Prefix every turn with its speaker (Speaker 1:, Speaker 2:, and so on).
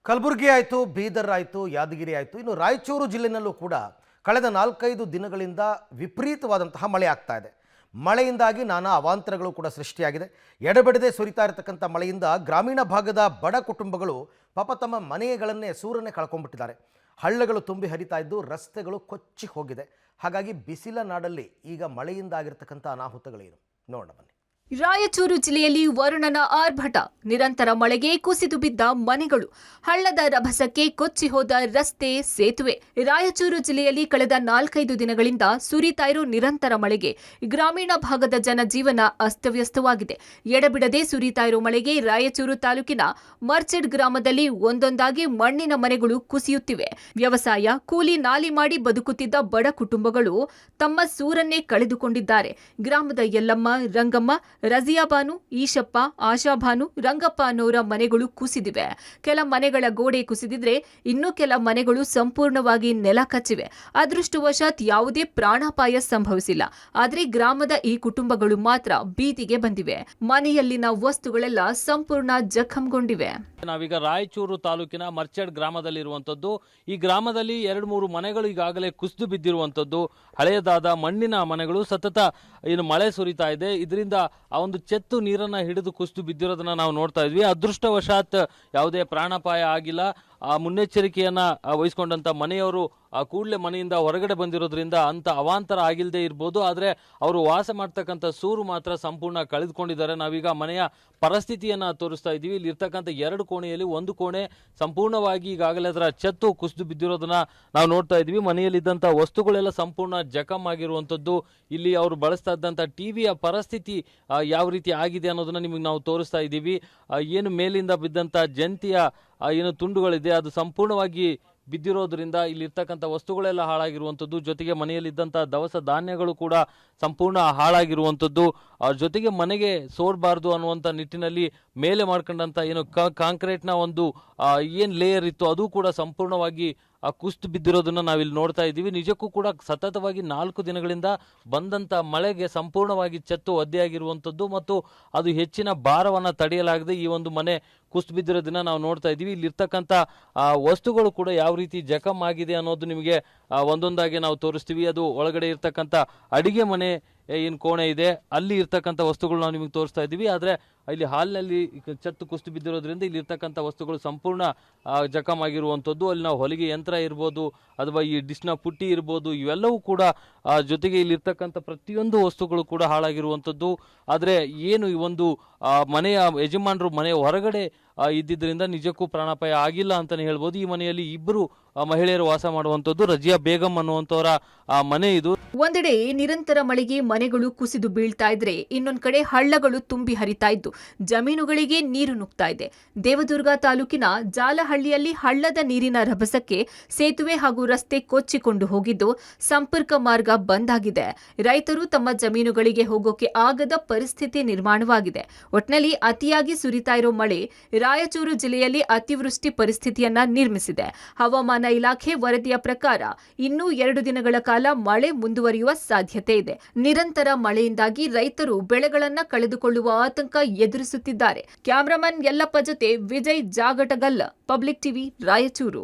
Speaker 1: ಕಲಬುರಗಿ ಆಯಿತು, ಬೀದರ್ ಆಯಿತು, ಯಾದಗಿರಿ ಆಯಿತು, ಇನ್ನು ರಾಯಚೂರು ಜಿಲ್ಲೆನಲ್ಲೂ ಕೂಡ ಕಳೆದ 4-5 ದಿನಗಳಿಂದ ವಿಪರೀತವಾದಂತಹ ಮಳೆ ಆಗ್ತಾ ಇದೆ. ಮಳೆಯಿಂದಾಗಿ ನಾನಾ ಅವಾಂತರಗಳು ಕೂಡ ಸೃಷ್ಟಿಯಾಗಿದೆ. ಎಡಬಿಡದೆ ಸುರಿತಾ ಇರತಕ್ಕಂಥ ಮಳೆಯಿಂದ ಗ್ರಾಮೀಣ ಭಾಗದ ಬಡ ಕುಟುಂಬಗಳು ಪಾಪ ತಮ್ಮ ಮನೆಗಳನ್ನೇ ಸೂರನ್ನೇ ಕಳ್ಕೊಂಡ್ಬಿಟ್ಟಿದ್ದಾರೆ. ಹಳ್ಳಗಳು ತುಂಬಿ ಹರಿತಾ ಇದ್ದು ರಸ್ತೆಗಳು ಕೊಚ್ಚಿ ಹೋಗಿದೆ. ಹಾಗಾಗಿ ಬಿಸಿಲ ನಾಡಲ್ಲಿ ಈಗ ಮಳೆಯಿಂದ ಆಗಿರತಕ್ಕಂಥ ಅನಾಹುತಗಳೇನು ನೋಡೋಣ ಬನ್ನಿ.
Speaker 2: ರಾಯಚೂರು ಜಿಲ್ಲೆಯಲ್ಲಿ ವರುಣನ ಆರ್ಭಟ, ನಿರಂತರ ಮಳೆಗೆ ಕುಸಿದು ಬಿದ್ದ ಮನೆಗಳು, ಹಳ್ಳದ ರಭಸಕ್ಕೆ ಕೊಚ್ಚಿ ಹೋದ ರಸ್ತೆ, ಸೇತುವೆ. ರಾಯಚೂರು ಜಿಲ್ಲೆಯಲ್ಲಿ ಕಳೆದ 4-5 ದಿನಗಳಿಂದ ಸುರಿತಾ ಇರೋ ನಿರಂತರ ಮಳೆಗೆ ಗ್ರಾಮೀಣ ಭಾಗದ ಜನಜೀವನ ಅಸ್ತವ್ಯಸ್ತವಾಗಿದೆ. ಎಡಬಿಡದೆ ಸುರಿತಾ ಇರೋ ಮಳೆಗೆ ರಾಯಚೂರು ತಾಲೂಕಿನ ಮರ್ಚೆಡ್ ಗ್ರಾಮದಲ್ಲಿ ಒಂದೊಂದಾಗಿ ಮಣ್ಣಿನ ಮನೆಗಳು ಕುಸಿಯುತ್ತಿವೆ. ವ್ಯವಸಾಯ, ಕೂಲಿ ನಾಲಿ ಮಾಡಿ ಬದುಕುತ್ತಿದ್ದ ಬಡ ಕುಟುಂಬಗಳು ತಮ್ಮ ಸೂರನ್ನೇ ಕಳೆದುಕೊಂಡಿದ್ದಾರೆ. ಗ್ರಾಮದ ಯಲ್ಲಮ್ಮ, ರಂಗಮ್ಮ, ರಜಿಯಾಬಾನು, ಈಶಪ್ಪ, ಆಶಾಭಾನು, ರಂಗಪ್ಪ ಅನ್ನೋರ ಮನೆಗಳು ಕುಸಿದಿವೆ. ಕೆಲ ಮನೆಗಳ ಗೋಡೆ ಕುಸಿದಿದ್ರೆ ಇನ್ನು ಕೆಲ ಮನೆಗಳು ಸಂಪೂರ್ಣವಾಗಿ ನೆಲ ಕಚ್ಚಿವೆ. ಅದೃಷ್ಟವಶಾತ್ ಯಾವುದೇ ಪ್ರಾಣಾಪಾಯ ಸಂಭವಿಸಿಲ್ಲ. ಆದರೆ ಗ್ರಾಮದ ಈ ಕುಟುಂಬಗಳು ಮಾತ್ರ ಬೀದಿಗೆ ಬಂದಿವೆ. ಮನೆಯಲ್ಲಿನ ವಸ್ತುಗಳೆಲ್ಲ ಸಂಪೂರ್ಣ ಜಖಂಗೊಂಡಿವೆ.
Speaker 3: ನಾವೀಗ ರಾಯಚೂರು ತಾಲೂಕಿನ ಮರ್ಚೆಡ್ ಗ್ರಾಮದಲ್ಲಿರುವಂಥದ್ದು. ಈ ಗ್ರಾಮದಲ್ಲಿ 2-3 ಮನೆಗಳು ಈಗಾಗಲೇ ಕುಸಿದು ಬಿದ್ದಿರುವಂಥದ್ದು. ಹಳೆಯದಾದ ಮಣ್ಣಿನ ಮನೆಗಳು. ಸತತ ಏನು ಮಳೆ ಸುರಿತಾ ಇದೆ, ಇದರಿಂದ ಆ ಒಂದು ಚೆತ್ತು ನೀರನ್ನ ಹಿಡಿದು ಕುಸಿದು ಬಿದ್ದಿರೋದನ್ನ ನಾವು ನೋಡ್ತಾ ಇದ್ವಿ. ಅದೃಷ್ಟವಶಾತ್ ಯಾವುದೇ ಪ್ರಾಣಾಪಾಯ ಆಗಿಲ್ಲ. ಆ ಮುನ್ನೆಚ್ಚರಿಕೆಯನ್ನ ವಹಿಸಿಕೊಂಡಂತ ಮನೆಯವರು ಕೂಡಲೇ ಮನೆಯಿಂದ ಹೊರಗಡೆ ಬಂದಿರೋದ್ರಿಂದ ಅಂತ ಅವಾಂತರ ಆಗಿಲ್ಲದೆ ಇರ್ಬೋದು. ಆದರೆ ಅವರು ವಾಸ ಮಾಡ್ತಕ್ಕಂಥ ಸೂರು ಮಾತ್ರ ಸಂಪೂರ್ಣ ಕಳೆದುಕೊಂಡಿದ್ದಾರೆ. ನಾವೀಗ ಮನೆಯ ಪರಿಸ್ಥಿತಿಯನ್ನ ತೋರಿಸ್ತಾ ಇದ್ದೀವಿ. ಇಲ್ಲಿ ಇರ್ತಕ್ಕಂಥ 2 ಕೋಣೆಯಲ್ಲಿ ಒಂದು ಕೋಣೆ ಸಂಪೂರ್ಣವಾಗಿ ಈಗಾಗಲೇ ಅದರ ಛತ್ತು ಕುಸಿದು ಬಿದ್ದಿರೋದನ್ನ ನಾವು ನೋಡ್ತಾ ಇದ್ವಿ. ಮನೆಯಲ್ಲಿದ್ದಂಥ ವಸ್ತುಗಳೆಲ್ಲ ಸಂಪೂರ್ಣ ಜಖಮ್ ಆಗಿರುವಂಥದ್ದು. ಇಲ್ಲಿ ಅವರು ಬಳಸ್ತಾ ಇದ್ದಂಥ ಟಿವಿಯ ಪರಿಸ್ಥಿತಿ ಯಾವ ರೀತಿ ಆಗಿದೆ ಅನ್ನೋದನ್ನ ನಿಮಗೆ ನಾವು ತೋರಿಸ್ತಾ ಇದ್ದೀವಿ. ಏನು ಮೇಲಿಂದ ಬಿದ್ದಂಥ ಜಂತಿಯ ಏನು ತುಂಡುಗಳಿದೆ ಅದು ಸಂಪೂರ್ಣವಾಗಿ ಬಿದ್ದಿರೋದ್ರಿಂದ ಇಲ್ಲಿರ್ತಕ್ಕಂಥ ವಸ್ತುಗಳೆಲ್ಲ ಹಾಳಾಗಿರುವಂಥದ್ದು. ಜೊತೆಗೆ ಮನೆಯಲ್ಲಿದ್ದಂಥ ದವಸ ಧಾನ್ಯಗಳು ಕೂಡ ಸಂಪೂರ್ಣ ಹಾಳಾಗಿರುವಂಥದ್ದು. ಜೊತೆಗೆ ಮನೆಗೆ ಸೋಡಬಾರ್ದು ಅನ್ನುವಂಥ ನಿಟ್ಟಿನಲ್ಲಿ ಮೇಲೆ ಮಾಡ್ಕೊಂಡಂಥ ಏನು ಕಾಂಕ್ರೀಟ್ನ ಒಂದು ಏನು ಲೇಯರ್ ಇತ್ತು ಅದು ಕೂಡ ಸಂಪೂರ್ಣವಾಗಿ ಕುಸಿದು ಬಿದ್ದಿರೋದನ್ನ ನಾವಿಲ್ಲಿ ನೋಡ್ತಾ ಇದ್ದೀವಿ. ನಿಜಕ್ಕೂ ಕೂಡ ಸತತವಾಗಿ 4 ದಿನಗಳಿಂದ ಬಂದಂಥ ಮಳೆಗೆ ಸಂಪೂರ್ಣವಾಗಿ ಚೆತ್ತು ಒದ್ದೆಯಾಗಿರುವಂಥದ್ದು ಮತ್ತು ಅದು ಹೆಚ್ಚಿನ ಭಾರವನ್ನು ತಡೆಯಲಾಗದೆ ಈ ಒಂದು ಮನೆ ಕುಸಿದು ಬಿದ್ದಿರೋದನ್ನ ನಾವು ನೋಡ್ತಾ ಇದ್ದೀವಿ. ಇಲ್ಲಿರ್ತಕ್ಕಂಥ ವಸ್ತುಗಳು ಕೂಡ ಯಾವ ರೀತಿ ಜಖಮ್ ಆಗಿದೆ ಅನ್ನೋದು ನಿಮಗೆ ಒಂದೊಂದಾಗಿ ನಾವು ತೋರಿಸ್ತೀವಿ. ಅದು ಒಳಗಡೆ ಇರ್ತಕ್ಕಂಥ ಅಡಿಗೆ ಮನೆ ಏನು ಕೋಣೆ ಇದೆ ಅಲ್ಲಿ ಇರ್ತಕ್ಕಂಥ ವಸ್ತುಗಳು ನಾವು ನಿಮಗೆ ತೋರಿಸ್ತಾ ಇದ್ದೀವಿ. ಆದರೆ ಇಲ್ಲಿ ಹಾಲ್ನಲ್ಲಿ ಛತ್ತು ಕುಸಿದು ಬಿದ್ದಿರೋದ್ರಿಂದ ಇಲ್ಲಿ ಇರ್ತಕ್ಕಂಥ ವಸ್ತುಗಳು ಸಂಪೂರ್ಣ ಜಖಮ್ ಆಗಿರುವಂಥದ್ದು. ಅಲ್ಲಿ ನಾವು ಹೊಲಿಗೆ ಯಂತ್ರ ಇರ್ಬೋದು ಅಥವಾ ಈ ಡಿಶ್ನ ಪುಟ್ಟಿ ಇರ್ಬೋದು, ಇವೆಲ್ಲವೂ ಕೂಡ ಜೊತೆಗೆ ಇಲ್ಲಿರ್ತಕ್ಕಂಥ ಪ್ರತಿಯೊಂದು ವಸ್ತುಗಳು ಕೂಡ ಹಾಳಾಗಿರುವಂಥದ್ದು. ಆದರೆ ಏನು ಈ ಒಂದು ಮನೆಯ ಯಜಮಾನರು ಮನೆಯ ಹೊರಗಡೆ ಇದ್ದಿದ್ದರಿಂದ ನಿಜಕ್ಕೂ ಪ್ರಾಣಾಪಾಯ ಆಗಿಲ್ಲ ಅಂತಲೇ ಹೇಳ್ಬೋದು. ಈ ಮನೆಯಲ್ಲಿ 2 ಮಹಿಳೆಯರು ವಾಸ ಮಾಡುವಂಥದ್ದು. ರಜಿಯಾ ಬೇಗಂ ಅನ್ನುವಂಥವರ ಮನೆ ಇದು.
Speaker 2: ಒಂದೆಡೆ ನಿರಂತರ ಮಳೆಗೆ ಮನೆಗಳು ಕುಸಿದು ಬೀಳ್ತಾ ಇದ್ರೆ ಇನ್ನೊಂದ್ ಕಡೆ ಹಳ್ಳಗಳು ತುಂಬಿ ಹರಿತಾ ಇದ್ದು ಜಮೀನುಗಳಿಗೆ ನೀರು ನುಗ್ತಾ ಇದೆ. ದೇವದುರ್ಗ ತಾಲೂಕಿನ ಜಾಲಹಳ್ಳಿಯಲ್ಲಿ ಹಳ್ಳದ ನೀರಿನ ರಭಸಕ್ಕೆ ಸೇತುವೆ ಹಾಗೂ ರಸ್ತೆ ಕೊಚ್ಚಿಕೊಂಡು ಹೋಗಿದ್ದು ಸಂಪರ್ಕ ಮಾರ್ಗ ಬಂದ್ ಆಗಿದೆ. ರೈತರು ತಮ್ಮ ಜಮೀನುಗಳಿಗೆ ಹೋಗೋಕೆ ಆಗದ ಪರಿಸ್ಥಿತಿ ನಿರ್ಮಾಣವಾಗಿದೆ. ಒಟ್ನಲ್ಲಿ ಅತಿಯಾಗಿ ಸುರಿತಾ ಇರೋ ಮಳೆ ರಾಯಚೂರು ಜಿಲ್ಲೆಯಲ್ಲಿ ಅತಿವೃಷ್ಟಿ ಪರಿಸ್ಥಿತಿಯನ್ನ ನಿರ್ಮಿಸಿದೆ. ಹವಾಮಾನ ಇಲಾಖೆ ವರದಿಯ ಪ್ರಕಾರ ಇನ್ನೂ 2 ದಿನಗಳ ಕಾಲ ಮಳೆ ಮುಂದುವರಿಯುವ ಸಾಧ್ಯತೆ ಇದೆ. ನಿರಂತರ ಮಳೆಯಿಂದಾಗಿ ರೈತರು ಬೆಳೆಗಳನ್ನ ಕಳೆದುಕೊಳ್ಳುವ ಆತಂಕ ಎದುರಿಸುತ್ತಿದ್ದಾರೆ. ಕ್ಯಾಮರಾಮನ್ ಯಲ್ಲಪ್ಪ ಜೊತೆ ವಿಜಯ್ ಜಾಗಟಗಲ್, ಪಬ್ಲಿಕ್ ಟಿವಿ, ರಾಯಚೂರು.